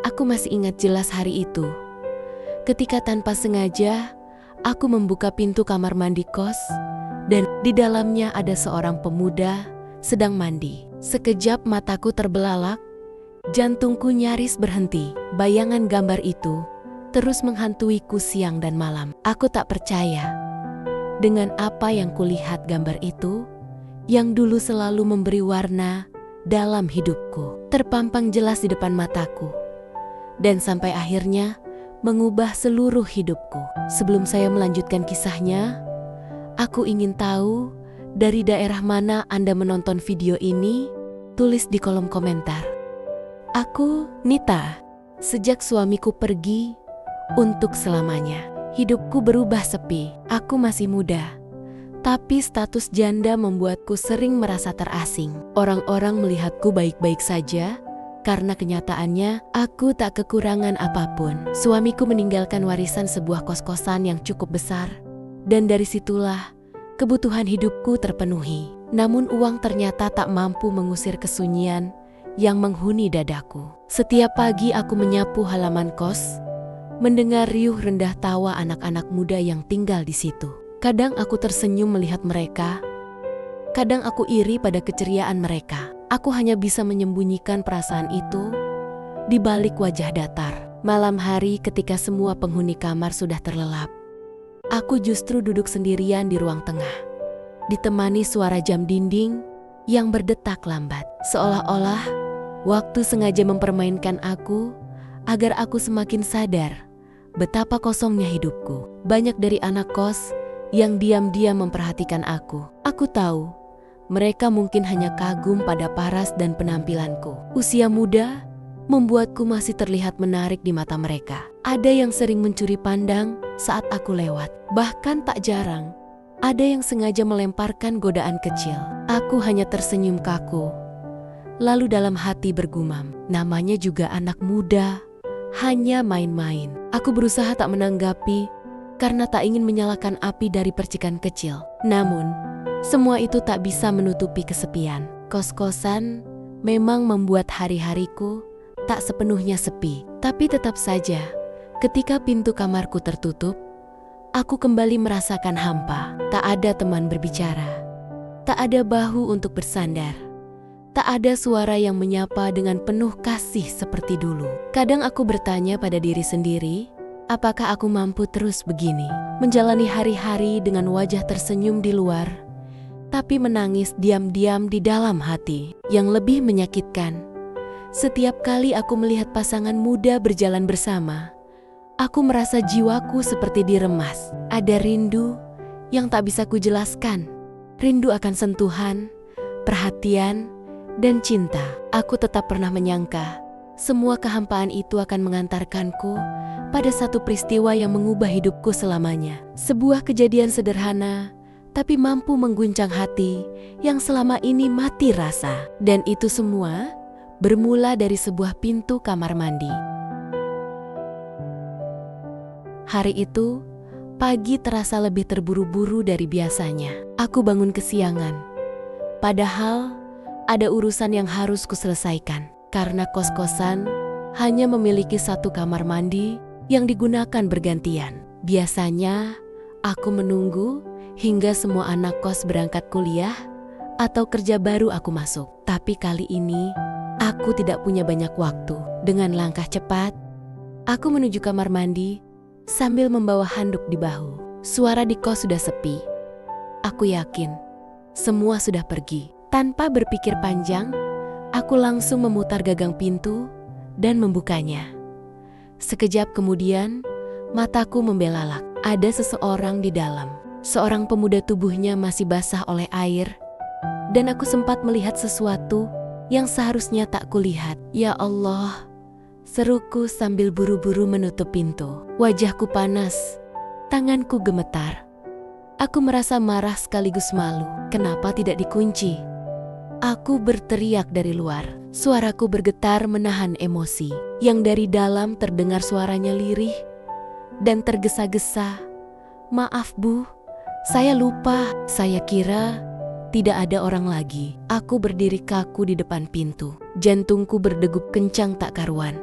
Aku masih ingat jelas hari itu. Ketika tanpa sengaja, aku membuka pintu kamar mandi kos, dan di dalamnya ada seorang pemuda sedang mandi. Sekejap mataku terbelalak, jantungku nyaris berhenti. Bayangan gambar itu terus menghantuiku siang dan malam. Aku tak percaya dengan apa yang kulihat gambar itu, yang dulu selalu memberi warna dalam hidupku. Terpampang jelas di depan mataku, dan sampai akhirnya mengubah seluruh hidupku. Sebelum saya melanjutkan kisahnya, aku ingin tahu dari daerah mana Anda menonton video ini. Tulis di kolom komentar. Aku, Nita. Sejak suamiku pergi untuk selamanya, hidupku berubah sepi. Aku masih muda, tapi status janda membuatku sering merasa terasing. Orang-orang melihatku baik-baik saja, karena kenyataannya aku tak kekurangan apapun. Suamiku meninggalkan warisan sebuah kos-kosan yang cukup besar, dan dari situlah kebutuhan hidupku terpenuhi. Namun uang ternyata tak mampu mengusir kesunyian yang menghuni dadaku. Setiap pagi aku menyapu halaman kos, mendengar riuh rendah tawa anak-anak muda yang tinggal di situ. Kadang aku tersenyum melihat mereka, kadang aku iri pada keceriaan mereka. Aku hanya bisa menyembunyikan perasaan itu di balik wajah datar. Malam hari ketika semua penghuni kamar sudah terlelap, aku justru duduk sendirian di ruang tengah, ditemani suara jam dinding yang berdetak lambat. Seolah-olah waktu sengaja mempermainkan aku agar aku semakin sadar betapa kosongnya hidupku. Banyak dari anak kos yang diam-diam memperhatikan aku. Aku tahu mereka mungkin hanya kagum pada paras dan penampilanku. Usia muda membuatku masih terlihat menarik di mata mereka. Ada yang sering mencuri pandang saat aku lewat. Bahkan tak jarang ada yang sengaja melemparkan godaan kecil. Aku hanya tersenyum kaku, lalu dalam hati bergumam, namanya juga anak muda, hanya main-main. Aku berusaha tak menanggapi karena tak ingin menyalakan api dari percikan kecil. Namun semua itu tak bisa menutupi kesepian. Kos-kosan memang membuat hari-hariku tak sepenuhnya sepi. Tapi tetap saja, ketika pintu kamarku tertutup, aku kembali merasakan hampa. Tak ada teman berbicara, tak ada bahu untuk bersandar, tak ada suara yang menyapa dengan penuh kasih seperti dulu. Kadang aku bertanya pada diri sendiri, apakah aku mampu terus begini, menjalani hari-hari dengan wajah tersenyum di luar, tapi menangis diam-diam di dalam hati. Yang lebih menyakitkan, setiap kali aku melihat pasangan muda berjalan bersama, aku merasa jiwaku seperti diremas. Ada rindu yang tak bisa kujelaskan. Rindu akan sentuhan, perhatian, dan cinta. Aku tetap pernah menyangka semua kehampaan itu akan mengantarkanku pada satu peristiwa yang mengubah hidupku selamanya. Sebuah kejadian sederhana, tapi mampu mengguncang hati yang selama ini mati rasa. Dan itu semua bermula dari sebuah pintu kamar mandi. Hari itu, pagi terasa lebih terburu-buru dari biasanya. Aku bangun kesiangan, padahal ada urusan yang harus kuselesaikan. Karena kos-kosan hanya memiliki satu kamar mandi yang digunakan bergantian. Biasanya, aku menunggu hingga semua anak kos berangkat kuliah atau kerja baru aku masuk. Tapi kali ini, aku tidak punya banyak waktu. Dengan langkah cepat, aku menuju kamar mandi sambil membawa handuk di bahu. Suara di kos sudah sepi. Aku yakin semua sudah pergi. Tanpa berpikir panjang, aku langsung memutar gagang pintu dan membukanya. Sekejap kemudian, mataku membelalak. Ada seseorang di dalam. Seorang pemuda, tubuhnya masih basah oleh air, dan aku sempat melihat sesuatu yang seharusnya tak kulihat. Ya Allah, seruku sambil buru-buru menutup pintu. Wajahku panas, tanganku gemetar. Aku merasa marah sekaligus malu. Kenapa tidak dikunci? Aku berteriak dari luar. Suaraku bergetar menahan emosi. Yang dari dalam terdengar suaranya lirih dan tergesa-gesa. Maaf Bu, saya lupa. Saya kira tidak ada orang lagi. Aku berdiri kaku di depan pintu. Jantungku berdegup kencang tak karuan.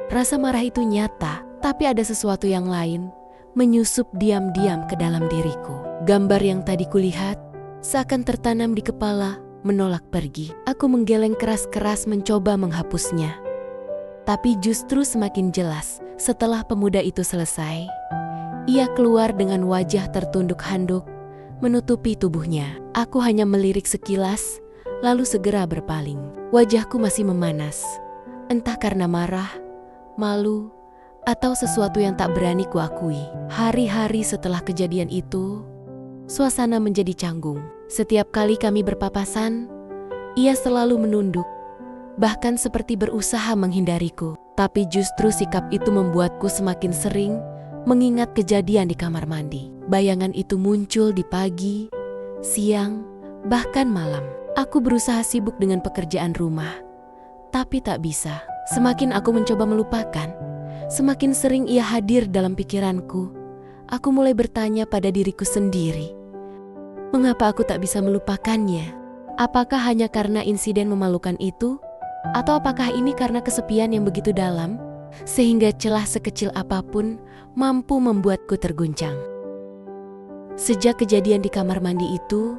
Rasa marah itu nyata, tapi ada sesuatu yang lain menyusup diam-diam ke dalam diriku. Gambar yang tadi kulihat seakan tertanam di kepala, menolak pergi. Aku menggeleng keras-keras mencoba menghapusnya. Tapi justru semakin jelas setelah pemuda itu selesai. Ia keluar dengan wajah tertunduk handuk, menutupi tubuhnya. Aku hanya melirik sekilas, lalu segera berpaling. Wajahku masih memanas, entah karena marah, malu, atau sesuatu yang tak berani kuakui. Hari-hari setelah kejadian itu, suasana menjadi canggung. Setiap kali kami berpapasan, ia selalu menunduk, bahkan seperti berusaha menghindariku. Tapi justru sikap itu membuatku semakin sering mengingat kejadian di kamar mandi. Bayangan itu muncul di pagi, siang, bahkan malam. Aku berusaha sibuk dengan pekerjaan rumah, tapi tak bisa. Semakin aku mencoba melupakan, semakin sering ia hadir dalam pikiranku. Aku mulai bertanya pada diriku sendiri, mengapa aku tak bisa melupakannya? Apakah hanya karena insiden memalukan itu? Atau apakah ini karena kesepian yang begitu dalam, sehingga celah sekecil apapun mampu membuatku terguncang? Sejak kejadian di kamar mandi itu,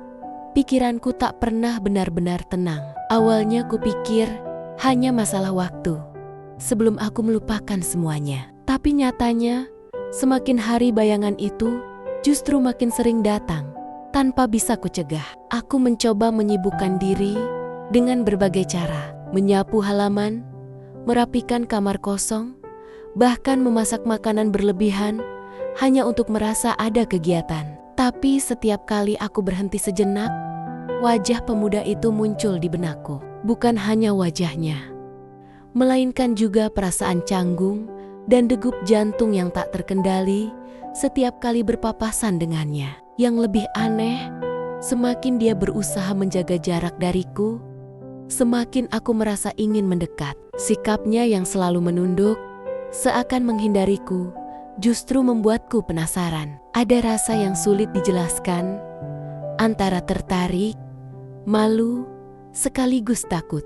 pikiranku tak pernah benar-benar tenang. Awalnya kupikir hanya masalah waktu sebelum aku melupakan semuanya. Tapi nyatanya, semakin hari bayangan itu justru makin sering datang tanpa bisa kucegah. Aku mencoba menyibukkan diri dengan berbagai cara. Menyapu halaman, merapikan kamar kosong, bahkan memasak makanan berlebihan hanya untuk merasa ada kegiatan. Tapi setiap kali aku berhenti sejenak, wajah pemuda itu muncul di benakku. Bukan hanya wajahnya, melainkan juga perasaan canggung dan degup jantung yang tak terkendali setiap kali berpapasan dengannya. Yang lebih aneh, semakin dia berusaha menjaga jarak dariku, semakin aku merasa ingin mendekat. Sikapnya yang selalu menunduk, seakan menghindariku, justru membuatku penasaran. Ada rasa yang sulit dijelaskan, antara tertarik, malu, sekaligus takut.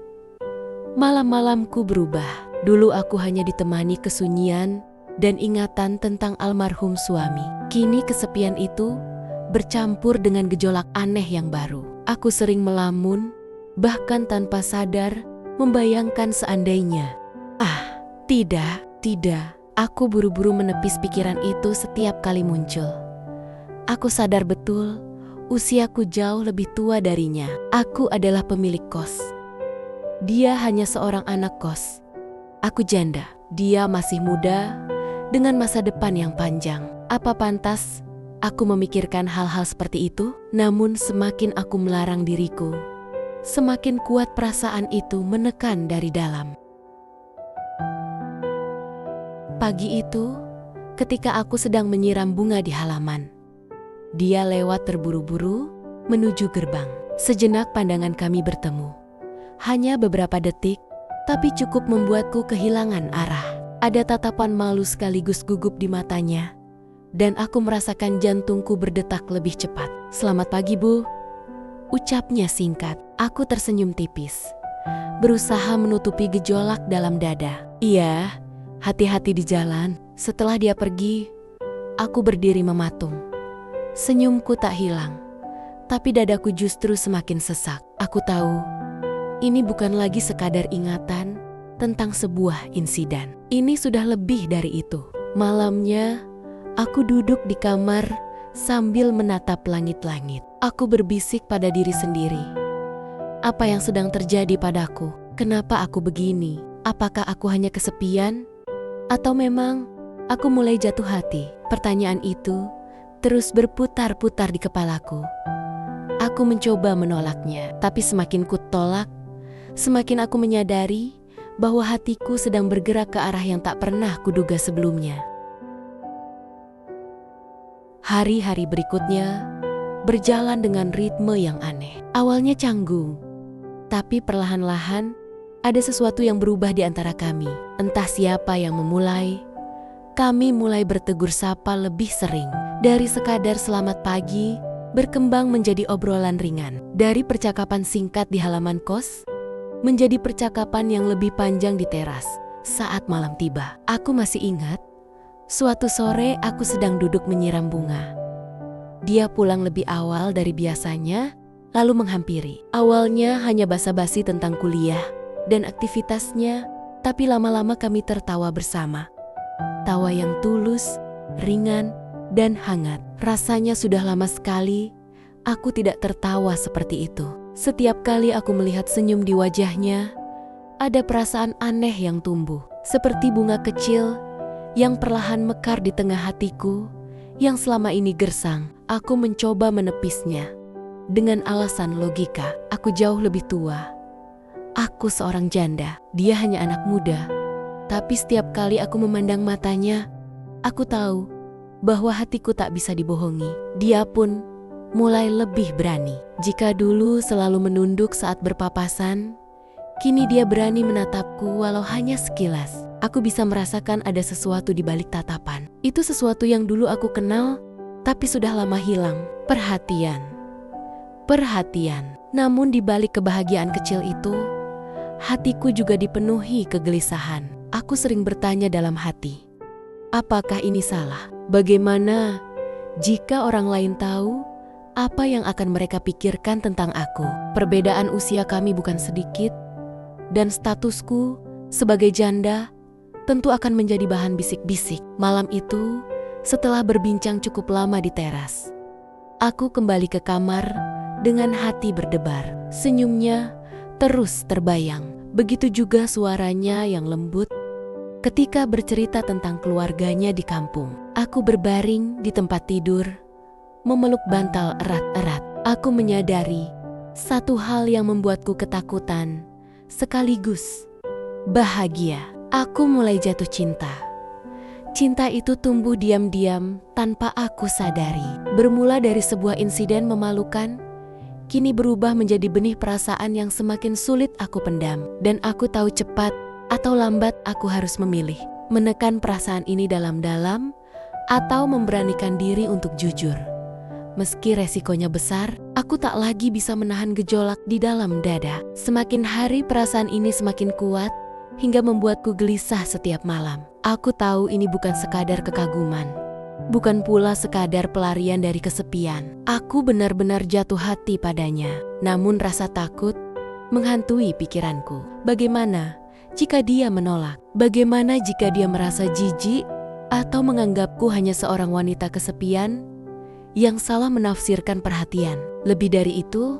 Malam-malamku berubah. Dulu aku hanya ditemani kesunyian dan ingatan tentang almarhum suami. Kini kesepian itu bercampur dengan gejolak aneh yang baru. Aku sering melamun, bahkan tanpa sadar membayangkan seandainya. Tidak. Aku buru-buru menepis pikiran itu setiap kali muncul. Aku sadar betul, usiaku jauh lebih tua darinya. Aku adalah pemilik kos. Dia hanya seorang anak kos. Aku janda. Dia masih muda, dengan masa depan yang panjang. Apa pantas aku memikirkan hal-hal seperti itu? Namun semakin aku melarang diriku, semakin kuat perasaan itu menekan dari dalam. Pagi itu, ketika aku sedang menyiram bunga di halaman, dia lewat terburu-buru menuju gerbang. Sejenak pandangan kami bertemu. Hanya beberapa detik, tapi cukup membuatku kehilangan arah. Ada tatapan malu sekaligus gugup di matanya, dan aku merasakan jantungku berdetak lebih cepat. "Selamat pagi, Bu," ucapnya singkat. Aku tersenyum tipis, berusaha menutupi gejolak dalam dada. "Iya, hati-hati di jalan." Setelah dia pergi, aku berdiri mematung. Senyumku tak hilang, tapi dadaku justru semakin sesak. Aku tahu, ini bukan lagi sekadar ingatan tentang sebuah insiden. Ini sudah lebih dari itu. Malamnya, aku duduk di kamar sambil menatap langit-langit. Aku berbisik pada diri sendiri. Apa yang sedang terjadi padaku? Kenapa aku begini? Apakah aku hanya kesepian? Atau memang aku mulai jatuh hati? Pertanyaan itu terus berputar-putar di kepalaku. Aku mencoba menolaknya, tapi semakin kutolak, semakin aku menyadari bahwa hatiku sedang bergerak ke arah yang tak pernah kuduga sebelumnya. Hari-hari berikutnya berjalan dengan ritme yang aneh. Awalnya canggung, tapi perlahan-lahan ada sesuatu yang berubah di antara kami. Entah siapa yang memulai, kami mulai bertegur sapa lebih sering. Dari sekadar selamat pagi, berkembang menjadi obrolan ringan. Dari percakapan singkat di halaman kos, menjadi percakapan yang lebih panjang di teras. saat malam tiba. Aku masih ingat, suatu sore aku sedang duduk menyiram bunga. Dia pulang lebih awal dari biasanya, lalu menghampiri. Awalnya hanya basa-basi tentang kuliah dan aktivitasnya, tapi lama-lama kami tertawa bersama. Tawa yang tulus, ringan, dan hangat. Rasanya sudah lama sekali aku tidak tertawa seperti itu. Setiap kali aku melihat senyum di wajahnya, ada perasaan aneh yang tumbuh. Seperti bunga kecil yang perlahan mekar di tengah hatiku yang selama ini gersang. Aku mencoba menepisnya dengan alasan logika. Aku jauh lebih tua. Aku seorang janda. Dia hanya anak muda. Tapi setiap kali aku memandang matanya, aku tahu bahwa hatiku tak bisa dibohongi. Dia pun mulai lebih berani. Jika dulu selalu menunduk saat berpapasan, kini dia berani menatapku walau hanya sekilas. Aku bisa merasakan ada sesuatu di balik tatapan. Itu sesuatu yang dulu aku kenal, tapi sudah lama hilang. Perhatian. Perhatian. Namun di balik kebahagiaan kecil itu, hatiku juga dipenuhi kegelisahan. Aku sering bertanya dalam hati, apakah ini salah? Bagaimana jika orang lain tahu apa yang akan mereka pikirkan tentang aku? Perbedaan usia kami bukan sedikit, dan statusku sebagai janda tentu akan menjadi bahan bisik-bisik. Malam itu, setelah berbincang cukup lama di teras, aku kembali ke kamar dengan hati berdebar. Senyumnya terus terbayang. Begitu juga suaranya yang lembut ketika bercerita tentang keluarganya di kampung. Aku berbaring di tempat tidur, memeluk bantal erat-erat. Aku menyadari satu hal yang membuatku ketakutan, sekaligus bahagia. Aku mulai jatuh cinta. Cinta itu tumbuh diam-diam tanpa aku sadari. Bermula dari sebuah insiden memalukan, kini berubah menjadi benih perasaan yang semakin sulit aku pendam. Dan aku tahu cepat atau lambat aku harus memilih. Menekan perasaan ini dalam-dalam atau memberanikan diri untuk jujur. Meski resikonya besar, aku tak lagi bisa menahan gejolak di dalam dada. Semakin hari perasaan ini semakin kuat, hingga membuatku gelisah setiap malam. Aku tahu ini bukan sekadar kekaguman, bukan pula sekadar pelarian dari kesepian. Aku benar-benar jatuh hati padanya. Namun rasa takut menghantui pikiranku. Bagaimana jika dia menolak? Bagaimana jika dia merasa jijik atau menganggapku hanya seorang wanita kesepian yang salah menafsirkan perhatian? Lebih dari itu,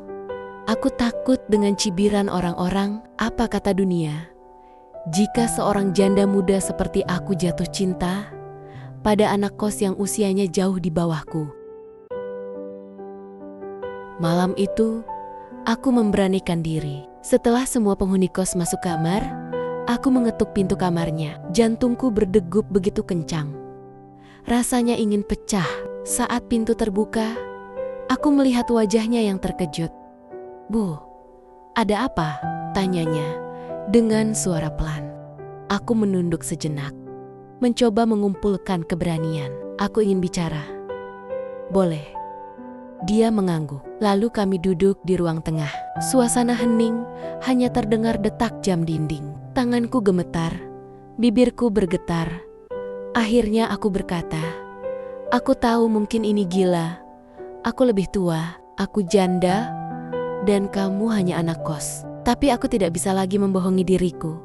aku takut dengan cibiran orang-orang. Apa kata dunia jika seorang janda muda seperti aku jatuh cinta pada anak kos yang usianya jauh di bawahku? Malam itu, aku memberanikan diri. Setelah semua penghuni kos masuk kamar, aku mengetuk pintu kamarnya. Jantungku berdegup begitu kencang. Rasanya ingin pecah. Saat pintu terbuka, aku melihat wajahnya yang terkejut. "Bu, ada apa?" tanyanya dengan suara pelan. Aku menunduk sejenak, mencoba mengumpulkan keberanian. Aku ingin bicara. "Boleh." Dia mengangguk. Lalu kami duduk di ruang tengah. Suasana hening, hanya terdengar detak jam dinding. Tanganku gemetar, bibirku bergetar. Akhirnya aku berkata, "Aku tahu mungkin ini gila. Aku lebih tua, aku janda, dan kamu hanya anak kos. Tapi aku tidak bisa lagi membohongi diriku.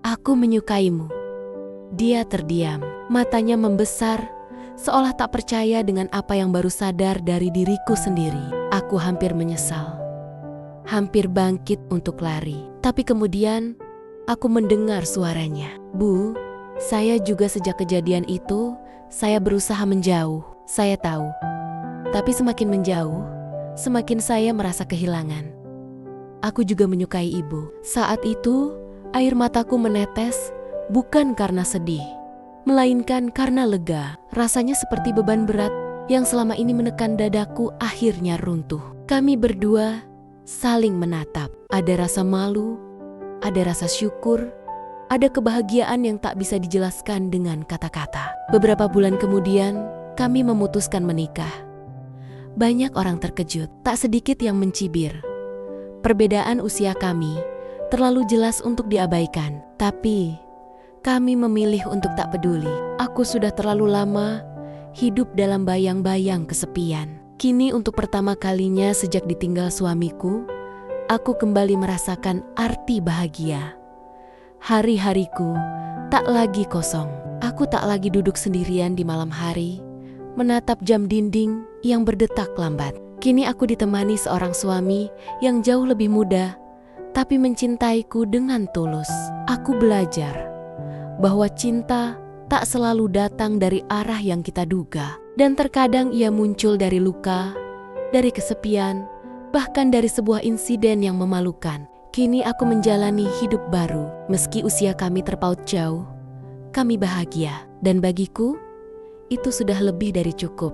Aku menyukaimu." Dia terdiam, matanya membesar, seolah tak percaya dengan apa yang baru sadar dari diriku sendiri. Aku hampir menyesal, hampir bangkit untuk lari. Tapi kemudian, aku mendengar suaranya. "Bu, saya juga sejak kejadian itu, saya berusaha menjauh. Saya tahu. Tapi semakin menjauh, semakin saya merasa kehilangan. Aku juga menyukai ibu." Saat itu, air mataku menetes, bukan karena sedih, melainkan karena lega. Rasanya seperti beban berat yang selama ini menekan dadaku akhirnya runtuh. Kami berdua saling menatap. Ada rasa malu, ada rasa syukur, ada kebahagiaan yang tak bisa dijelaskan dengan kata-kata. Beberapa bulan kemudian, kami memutuskan menikah. Banyak orang terkejut, tak sedikit yang mencibir. Perbedaan usia kami terlalu jelas untuk diabaikan. Tapi kami memilih untuk tak peduli. Aku sudah terlalu lama hidup dalam bayang-bayang kesepian. Kini untuk pertama kalinya sejak ditinggal suamiku, aku kembali merasakan arti bahagia. Hari-hariku tak lagi kosong. Aku tak lagi duduk sendirian di malam hari, menatap jam dinding yang berdetak lambat. Kini aku ditemani seorang suami yang jauh lebih muda, tapi mencintaiku dengan tulus. Aku belajar bahwa cinta tak selalu datang dari arah yang kita duga. Dan terkadang ia muncul dari luka, dari kesepian, bahkan dari sebuah insiden yang memalukan. Kini aku menjalani hidup baru. Meski usia kami terpaut jauh, kami bahagia. Dan bagiku, itu sudah lebih dari cukup.